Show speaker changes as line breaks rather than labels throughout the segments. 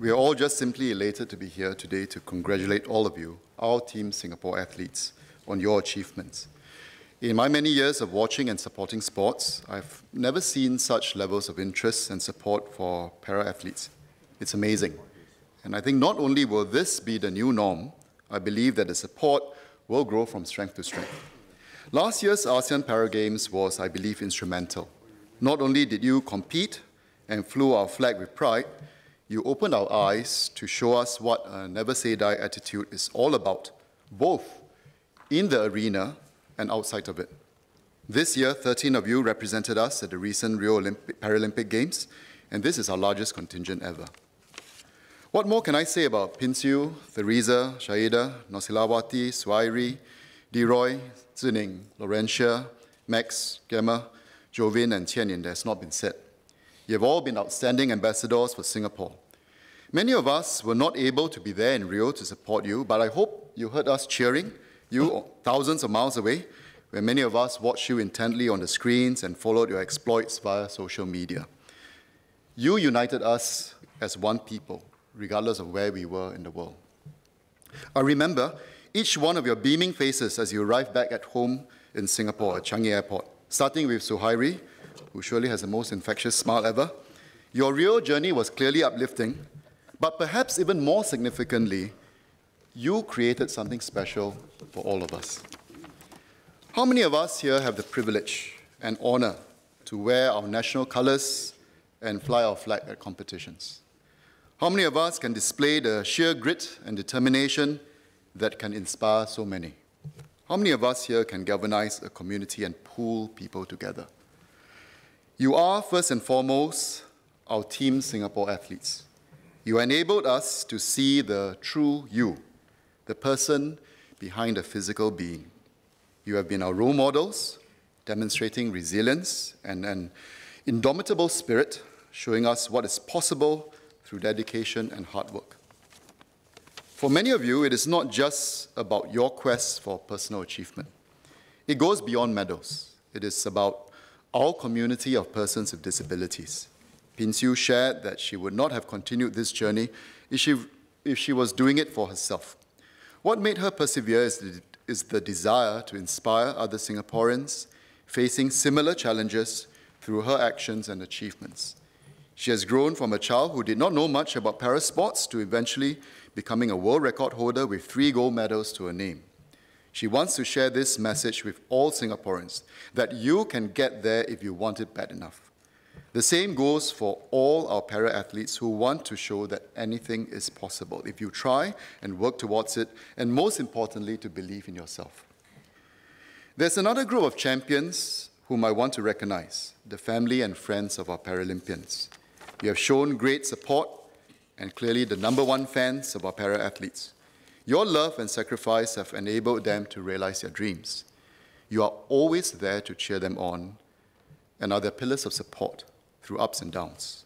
We are all just simply elated to be here today to congratulate all of you, our Team Singapore athletes, on your achievements. In my many years of watching and supporting sports, I've never seen such levels of interest and support for para-athletes. It's amazing. And I think not only will this be the new norm, I believe that the support will grow from strength to strength. Last year's ASEAN Para Games was, I believe, instrumental. Not only did you compete and flew our flag with pride, you opened our eyes to show us what a never-say-die attitude is all about, both in the arena and outside of it. This year, 13 of you represented us at the recent Rio Paralympic Games, and this is our largest contingent ever. What more can I say about Pinsiu, Theresa, Shaida, Nosilawati, Swairi, Deroy, Zining, Laurentia, Max, Gemma, Jovin, and Tianyin that has not been said? You have all been outstanding ambassadors for Singapore. Many of us were not able to be there in Rio to support you, but I hope you heard us cheering you thousands of miles away, where many of us watched you intently on the screens and followed your exploits via social media. You united us as one people, regardless of where we were in the world. I remember each one of your beaming faces as you arrived back at home in Singapore at Changi Airport, starting with Suhairi, who surely has the most infectious smile ever. Your Rio journey was clearly uplifting, but perhaps even more significantly, you created something special for all of us. How many of us here have the privilege and honor to wear our national colors and fly our flag at competitions? How many of us can display the sheer grit and determination that can inspire so many? How many of us here can galvanize a community and pull people together? You are, first and foremost, our Team Singapore athletes. You enabled us to see the true you, the person behind the physical being. You have been our role models, demonstrating resilience and an indomitable spirit, showing us what is possible through dedication and hard work. For many of you, it is not just about your quest for personal achievement. It goes beyond medals. It is about our community of persons with disabilities. Pinsiu shared that she would not have continued this journey if she was doing it for herself. What made her persevere is the desire to inspire other Singaporeans facing similar challenges through her actions and achievements. She has grown from a child who did not know much about parasports to eventually becoming a world record holder with 3 gold medals to her name. She wants to share this message with all Singaporeans, that you can get there if you want it bad enough. The same goes for all our para-athletes who want to show that anything is possible if you try and work towards it, and most importantly, to believe in yourself. There's another group of champions whom I want to recognize, the family and friends of our Paralympians. You have shown great support and clearly the #1 fans of our para-athletes. Your love and sacrifice have enabled them to realize their dreams. You are always there to cheer them on and are their pillars of support through ups and downs.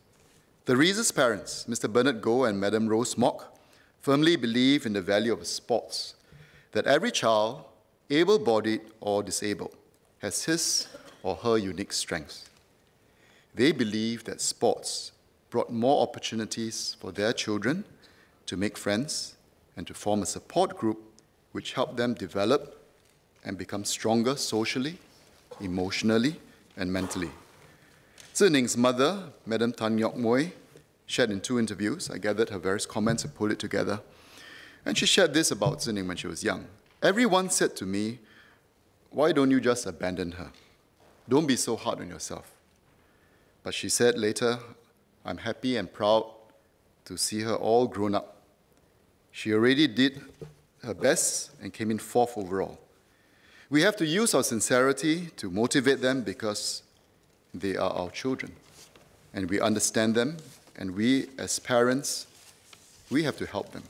Theresa's parents, Mr. Bernard Goh and Madam Rose Mock, firmly believe in the value of sports, that every child, able-bodied or disabled, has his or her unique strengths. They believe that sports brought more opportunities for their children to make friends and to form a support group which helped them develop and become stronger socially, emotionally, and mentally. Zining's mother, Madam Tan Yok Moy, shared in 2 interviews. I gathered her various comments and pulled it together. And she shared this about Zining when she was young. Everyone said to me, "Why don't you just abandon her? Don't be so hard on yourself." But she said later, "I'm happy and proud to see her all grown up. She already did her best and came in 4th overall." We have to use our sincerity to motivate them because they are our children, and we understand them, and we as parents, we have to help them.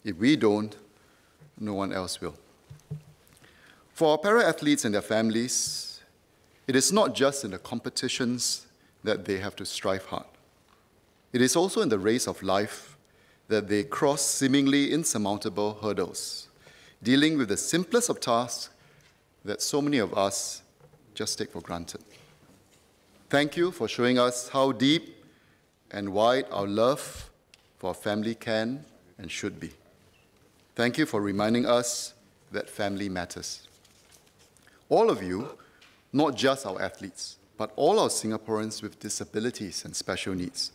If we don't, no one else will. For our para-athletes and their families, it is not just in the competitions that they have to strive hard. It is also in the race of life that they cross seemingly insurmountable hurdles, dealing with the simplest of tasks that so many of us just take for granted. Thank you for showing us how deep and wide our love for a family can and should be. Thank you for reminding us that family matters. All of you, not just our athletes, but all our Singaporeans with disabilities and special needs,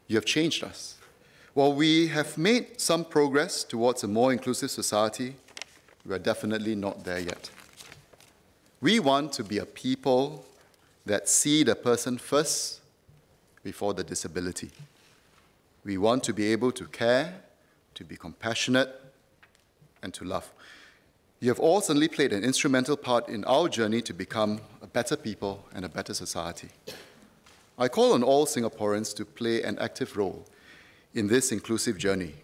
you have changed us. While we have made some progress towards a more inclusive society, we are definitely not there yet. We want to be a people that see the person first before the disability. We want to be able to care, to be compassionate, and to love. You have all certainly played an instrumental part in our journey to become a better people and a better society. I call on all Singaporeans to play an active role in this inclusive journey.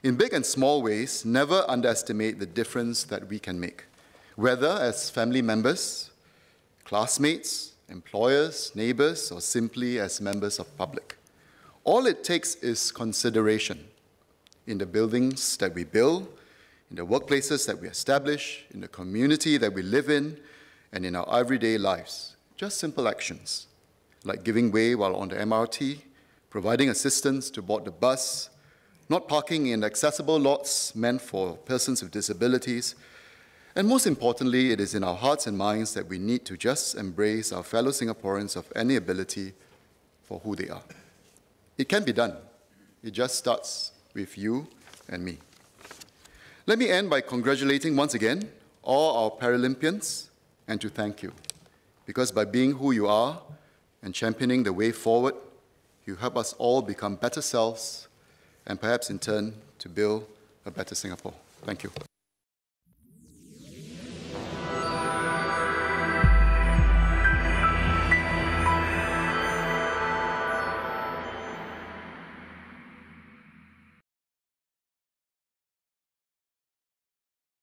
In big and small ways, never underestimate the difference that we can make, whether as family members, classmates, employers, neighbors, or simply as members of public. All it takes is consideration in the buildings that we build, in the workplaces that we establish, in the community that we live in, and in our everyday lives. Just simple actions, like giving way while on the MRT, providing assistance to board the bus, not parking in accessible lots meant for persons with disabilities, and most importantly, it is in our hearts and minds that we need to just embrace our fellow Singaporeans of any ability for who they are. It can be done. It just starts with you and me. Let me end by congratulating once again all our Paralympians and to thank you, because by being who you are and championing the way forward, you help us all become better selves and perhaps in turn to build a better Singapore. Thank you.